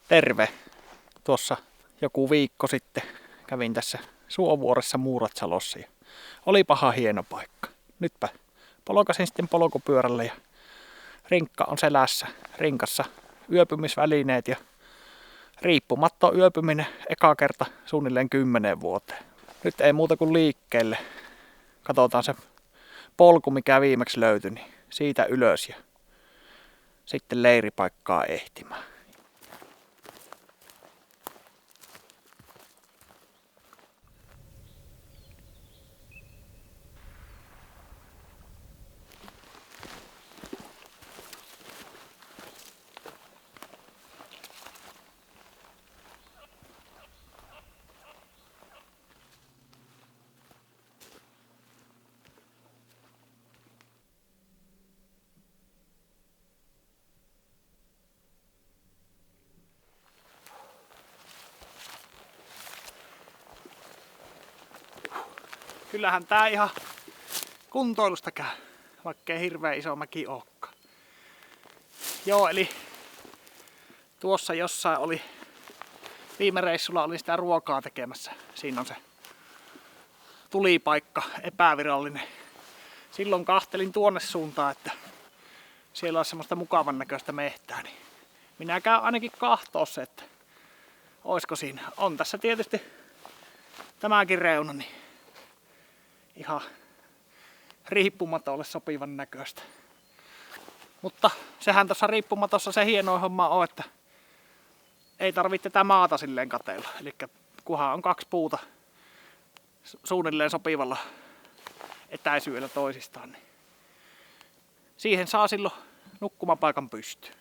Terve! Tuossa joku viikko sitten kävin tässä Suovuoressa Muuratsalossa ja olipahan hieno paikka. Nytpä polkasin sitten polkupyörällä ja rinkka on selässä, rinkassa yöpymisvälineet ja riippumatta yöpyminen eka kerta suunnilleen 10 vuoteen. Nyt ei muuta kuin liikkeelle. Katsotaan se polku mikä viimeksi löytyi, niin siitä ylös ja sitten leiripaikkaa ehtimään. Kyllähän tää ihan kuntoilusta käy, vaikkei hirveän iso mäki olekaan. Joo, eli tuossa jossain oli, viime reissulla oli sitä ruokaa tekemässä. Siinä on se tulipaikka, epävirallinen. Silloin kahtelin tuonne suuntaan, että siellä on semmoista mukavan näköistä mehtää. Niin minä käyn ainakin kahtoo se, että oisko siinä. On tässä tietysti tämäkin reuna, niin ihan riippumatolle sopivan näköistä. Mutta sehän tuossa riippumatossa se hieno homma on, että ei tarvitse tätä maata silleen kateella. Eli kunhan on 2 puuta suunnilleen sopivalla etäisyydellä toisistaan, niin siihen saa silloin nukkumapaikan pystyyn.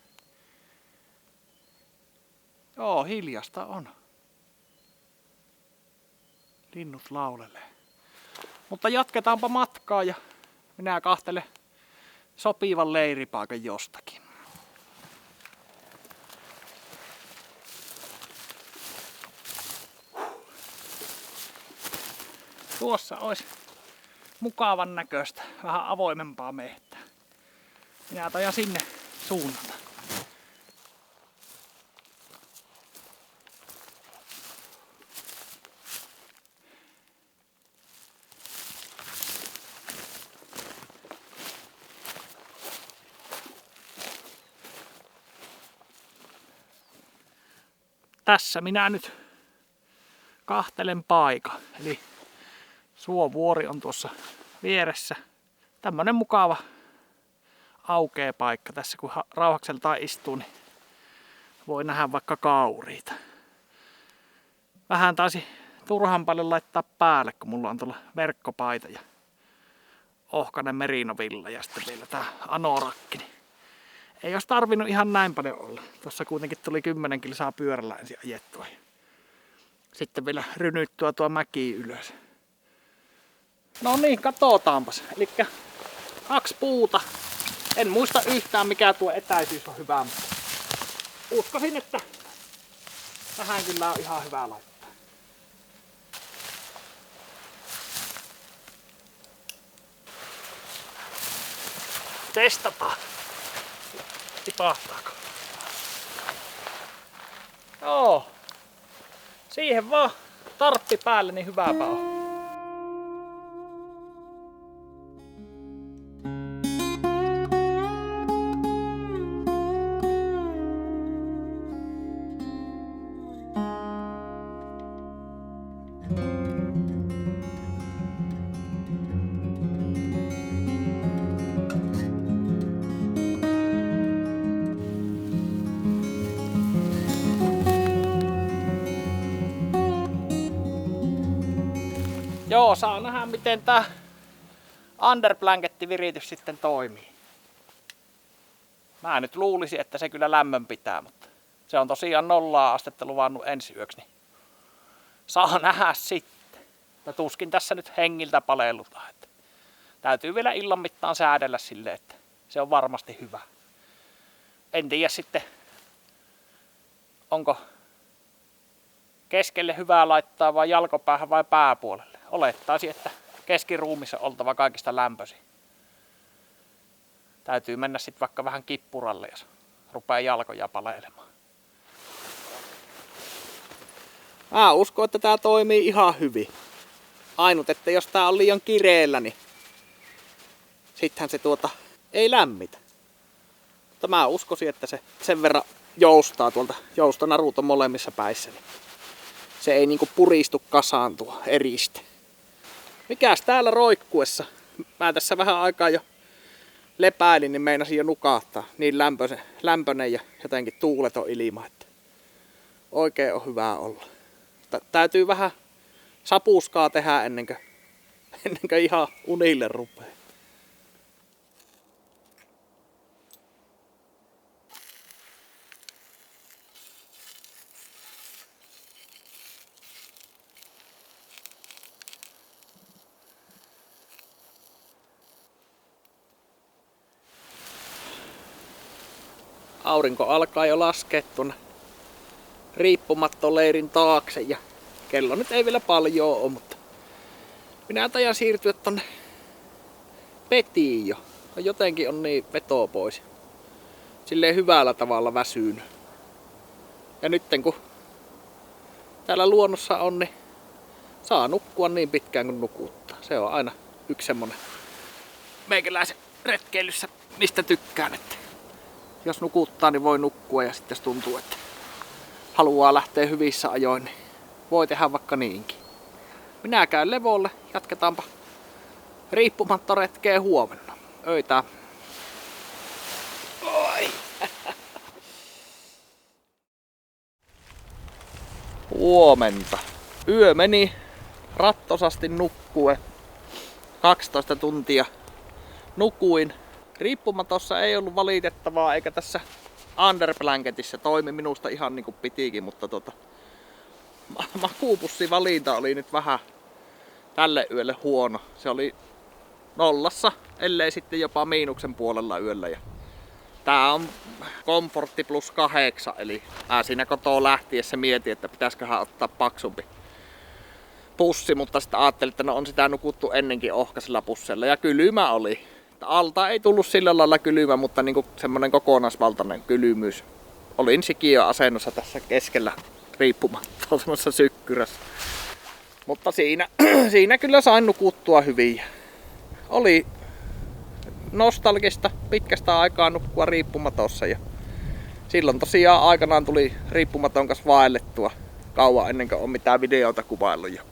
Joo, hiljasta on. Linnut laulelee. Mutta jatketaanpa matkaa ja minä kahtelen sopivan leiripaikan jostakin. Tuossa olisi mukavan näköistä, vähän avoimempaa mehtää. Minä tajan sinne suunnata. Tässä minä nyt kahtelen paikan. Eli Suovuori on tuossa vieressä. Tämmönen mukava aukea paikka. Tässä kun rauhakseltaan istuu, niin voi nähdä vaikka kauriita. Vähän taisi turhan paljon laittaa päälle, kun mulla on tuolla verkkopaita ja ohkainen merinovilla ja sitten vielä tää anorakki. Niin ei olisi tarvinnut ihan näin paljon olla. Tuossa kuitenkin tuli 10 kilsaa pyörällä ensin ajettua. Sitten vielä rynyttyä tuo mäki ylös. No niin, katsotaanpas. Elikkä 2 puuta. En muista yhtään mikä tuo etäisyys on hyvä, mutta uskoisin, että tähän kyllä on ihan hyvä laittaa. Testataan. Tipahtaako? Joo. Siihen vaan tarppi päälle, niin hyväpä on. Joo, saa nähdä miten tää underblankettiviritys sitten toimii. Mä nyt luulisin, että se kyllä lämmön pitää, mutta se on tosiaan 0 astetta luvannut ensi yöksi, niin saa nähdä sitten. Mä tuskin tässä nyt hengiltä palellutaan. Että täytyy vielä illan mittaan säädellä silleen, että se on varmasti hyvä. En tiedä sitten, onko keskelle hyvää laittaa vai jalkopäähän vai pääpuolelle. Olettaisin, että keskiruumissa oltava kaikista lämpöisin. Täytyy mennä sitten vaikka vähän kippuralle, jos rupeaa jalkoja palelemaan. Mä uskon, että tää toimii ihan hyvin. Ainut, että jos tää on liian kireellä, niin sittenhän se ei lämmitä. Mutta mä uskoisin, että se sen verran joustaa tuolta. Joustonarut on molemmissa päissä. Niin se ei niinku puristu kasaan tuo eriste. Mikäs täällä roikkuessa? Mä tässä vähän aikaa jo lepäilin, niin meinasin jo nukahtaa. Niin lämpöinen ja jotenkin tuuleton ilma, että oikein on hyvä olla. Täytyy vähän sapuskaa tehdä ennen kuin ihan unille rupeaa. Aurinko alkaa jo laskea tuonne riippumattoleirin taakse ja kello nyt ei vielä paljon ole, mutta minä tajan siirtyä tonne Petiin jo. Jotenkin on niin veto pois. Silleen hyvällä tavalla väsynyt. Ja nytten kun täällä luonnossa on, niin saa nukkua niin pitkään kuin nukuttaa. Se on aina yksi semmonen meikäläisen retkeilyssä, mistä tykkään, että jos nukuttaa, niin voi nukkua ja sitten jos tuntuu, että haluaa lähteä hyvissä ajoin, niin voi tehdä vaikka niinkin. Minä käyn levolle, jatketaanpa riippumattoretkeä huomenna. Öitä. Oi. Huomenta. Yö meni rattosasti nukkuen. 12 tuntia nukuin. Riippumatossa ei ollut valitettavaa, eikä tässä Underblanketissa toimi minusta ihan niin kuin pitikin, mutta makuupussivalinta oli nyt vähän tälle yölle huono. Se oli nollassa, ellei sitten jopa miinuksen puolella yöllä. Ja tää on komfortti +8, eli mä siinä kotoa lähtiessä mietin, että pitäisiköhän ottaa paksumpi pussi, mutta sitten ajattelin, että no on sitä nukuttu ennenkin ohkaisella pussilla ja kylmä oli. Alta ei tullut sillä lailla kylmä, mutta niinku semmonen kokonaisvaltainen kylmyys. Olin sikiöasennossa tässä keskellä riippumatta semmoisessa sykkyrässä. Mutta siinä kyllä sain nukuttua hyvin. Oli nostalgista pitkästä aikaa nukkua riippumatossa. Ja silloin tosiaan aikanaan tuli riippumaton kanssa vaellettua kauan ennen kuin on mitään videota kuvaillut. Ja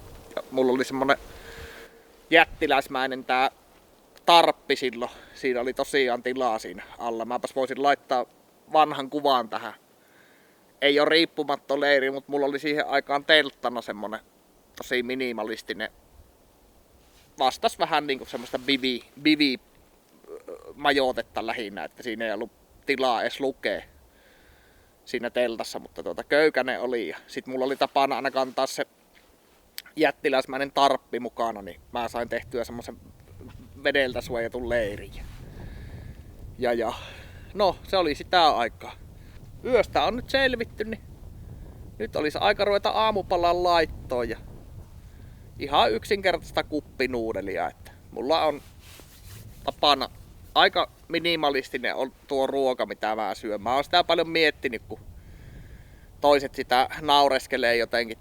mulla oli semmonen jättiläismäinen tää tarppi silloin. Siinä oli tosiaan tilaa siinä alla. Mäpäs voisin laittaa vanhan kuvan tähän. Ei ole riippumaton leiri, mutta mulla oli siihen aikaan telttana semmonen tosi minimalistinen. Vastas vähän niinku semmoista bivi-majoitetta lähinnä, että siinä ei ollut tilaa edes lukea siinä teltassa, mutta köykäinen oli. Ja sit mulla oli tapana aina kantaa se jättiläismäinen tarppi mukana, niin mä sain tehtyä semmosen vedeltä suojatun leirin. Ja no, se oli sitä aikaa. Yöstä on nyt selvitty, niin nyt olisi aika ruveta aamupalan laittoon ja ihan yksinkertaista kuppinuudelia, että mulla on tapana aika minimalistinen on tuo ruoka, mitä mä syön. Mä oon sitä paljon miettinyt, kun toiset sitä naureskelee jotenkin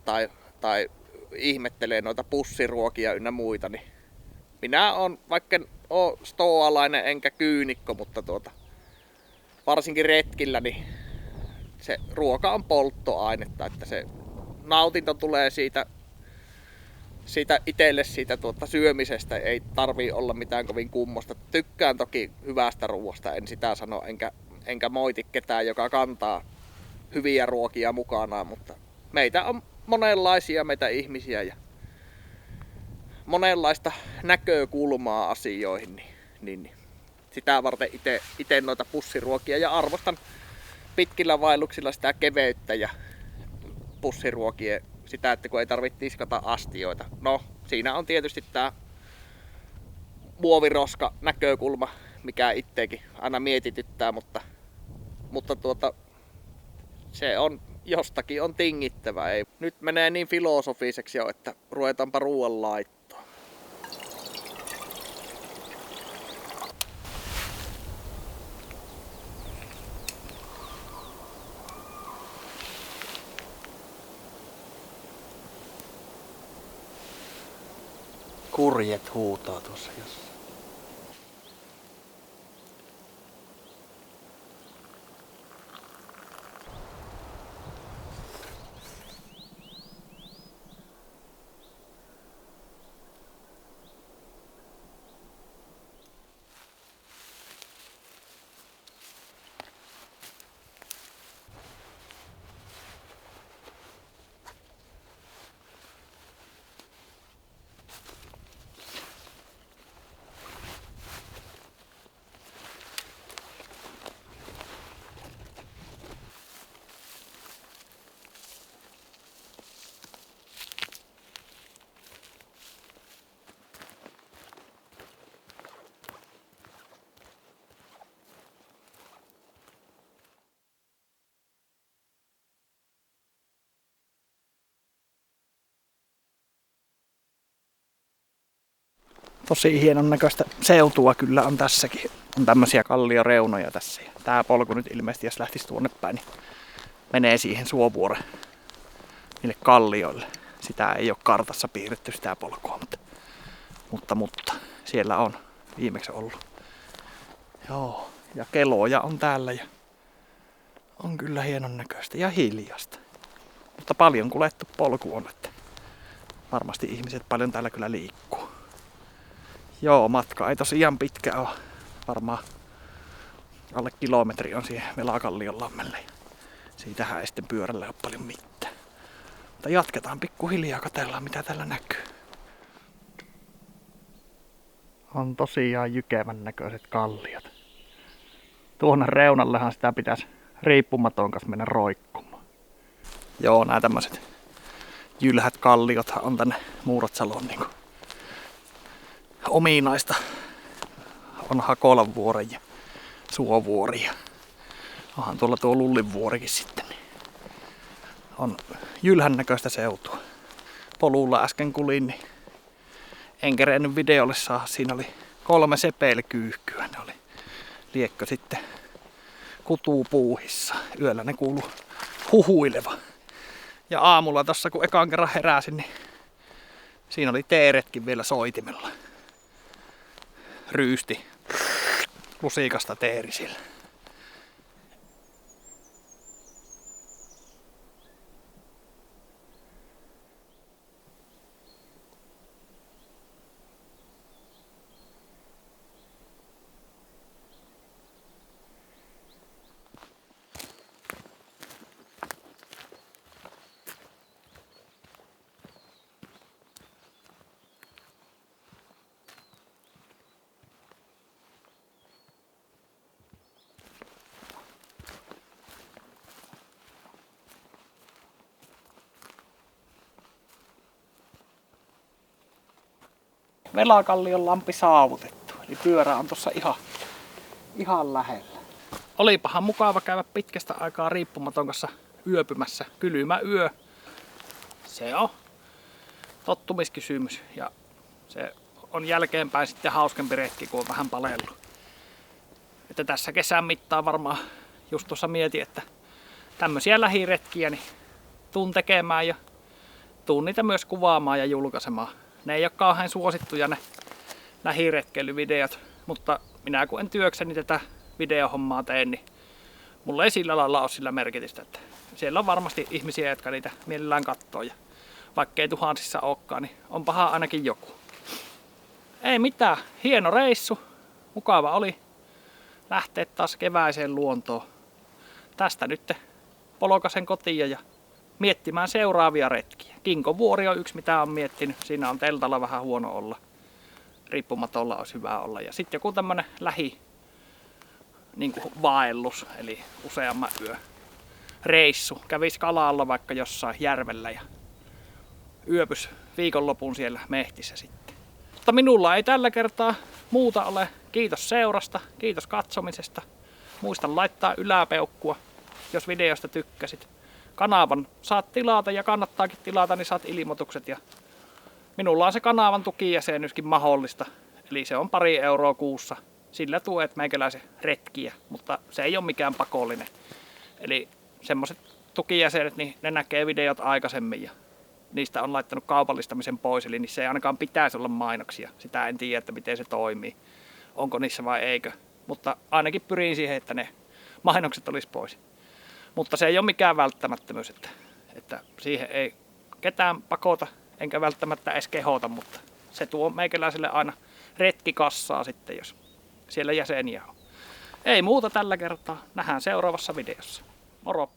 tai ihmettelee noita pussiruokia ynnä muita, niin minä on, vaikka en oo stoalainen enkä kyynikko, mutta varsinkin retkillä, niin se ruoka on polttoainetta, että se nautinto tulee siitä itselle siitä syömisestä, ei tarvii olla mitään kovin kummosta. Tykkään toki hyvästä ruoasta, en sitä sano, enkä moiti ketään, joka kantaa hyviä ruokia mukanaan, mutta meitä on monenlaisia meitä ihmisiä ja monenlaista näkökulmaa asioihin, niin sitä varten ite noita pussiruokia ja arvostan pitkillä vaelluksilla sitä keveyttä ja pussiruokien sitä, että kun ei tarvitse tiskata astioita. No, siinä on tietysti tää muoviroska näkökulma, mikä itteekin aina mietityttää, mutta se on jostakin on tingittävä. Ei. Nyt menee niin filosofiseksi jo, että ruvetaanpa ruoan laittoon. Kurjet huutaa tuossa jossain. Tosi hienon näköistä seutua kyllä on tässäkin. On tämmösiä kallioreunoja tässä. Tää polku nyt ilmeisesti, jos lähtisi tuonne päin, niin menee siihen Suovuoren niille kallioille. Sitä ei ole kartassa piirretty sitä polkua, mutta siellä on viimeksi ollut. Joo, ja keloja on täällä ja on kyllä hienon näköistä ja hiljasta. Mutta paljon kuljettu polku on, että varmasti ihmiset paljon täällä kyllä liikkuu. Joo, matka ei tosiaan pitkä ole. Varmaan alle kilometri on siihen Velakallion lammelle. Siitähän ei sitten pyörällä ole paljon mitään. Mutta jatketaan pikkuhiljaa, katsellaan mitä täällä näkyy. On tosiaan jykevän näköiset kalliot. Tuonne reunallehan sitä pitäisi riippumaton kanssa mennä roikkumaan. Joo, nämä tämmöiset jylhät kalliothan on tänne Muuratsalon niinku ominaista. On Hakolan vuori ja Suovuori ja onhan tuolla tuo Lullin vuorikin sitten. On jylhän näköistä seutua. Polulla äsken kulin, niin en kerennyt videolle saada. Siinä oli 3 sepelkyyhkyä. Ne oli liekkö sitten kutuu puuhissa. Yöllä ne kuului huhuileva. Ja aamulla tossa kun ekan kerran heräsin, niin siinä oli teeretkin vielä soitimella. Ryysti lusikasta teeri siellä. Velakallion lampi saavutettu. Eli pyörä on tossa ihan lähellä. Olipahan mukava käydä pitkästä aikaa riippumaton kanssa yöpymässä. Kylmä yö. Se on tottumiskysymys. Ja se on jälkeenpäin sitten hauskempi retki, kun on vähän palellut. Että tässä kesän mittaan varmaan just tuossa mietin, että tämmösiä lähiretkiä niin tuun tekemään ja tuun niitä myös kuvaamaan ja julkaisemaan. Ne ei ole kauhean suosittuja ne lähiretkeilyvideot, mutta minä kun en työkseni tätä videohommaa teen, niin mulla ei sillä lailla ole sillä merkitystä. Että siellä on varmasti ihmisiä, jotka niitä mielellään katsoo ja vaikka ei tuhansissa olekaan, niin onpahan ainakin joku. Ei mitään, hieno reissu, mukava oli lähteä taas keväiseen luontoon. Tästä nyt polkasen kotiin ja miettimään seuraavia retkiä. Kinkonvuori on yksi, mitä on miettinyt. Siinä on teltalla vähän huono olla. Riippumatolla olisi hyvä olla. Ja sitten joku tämmönen vaellus, eli useamman yö reissu. Kävis kalalla vaikka jossain järvellä ja yöpys viikonlopun siellä mehtissä sitten. Mutta minulla ei tällä kertaa muuta ole. Kiitos seurasta, kiitos katsomisesta. Muista laittaa yläpeukkua, jos videosta tykkäsit. Kanavan saat tilata ja kannattaakin tilata, niin saat ilmoitukset. Ja minulla on se kanavan tukijäsenyyskin mahdollista. Eli se on 2 euroa kuussa. Sillä tuet meikäläisen retkiä, mutta se ei ole mikään pakollinen. Eli semmoset tukijäsenet, niin ne näkee videot aikaisemmin ja niistä on laittanut kaupallistamisen pois, eli niissä ei ainakaan pitäisi olla mainoksia. Sitä en tiedä, että miten se toimii, onko niissä vai eikö. Mutta ainakin pyrin siihen, että ne mainokset olisi pois. Mutta se ei ole mikään välttämättömyys, että siihen ei ketään pakota, enkä välttämättä edes kehota, mutta se tuo meikäläiselle aina retkikassaa sitten, jos siellä jäseniä on. Ei muuta tällä kertaa. Nähdään seuraavassa videossa. Moro!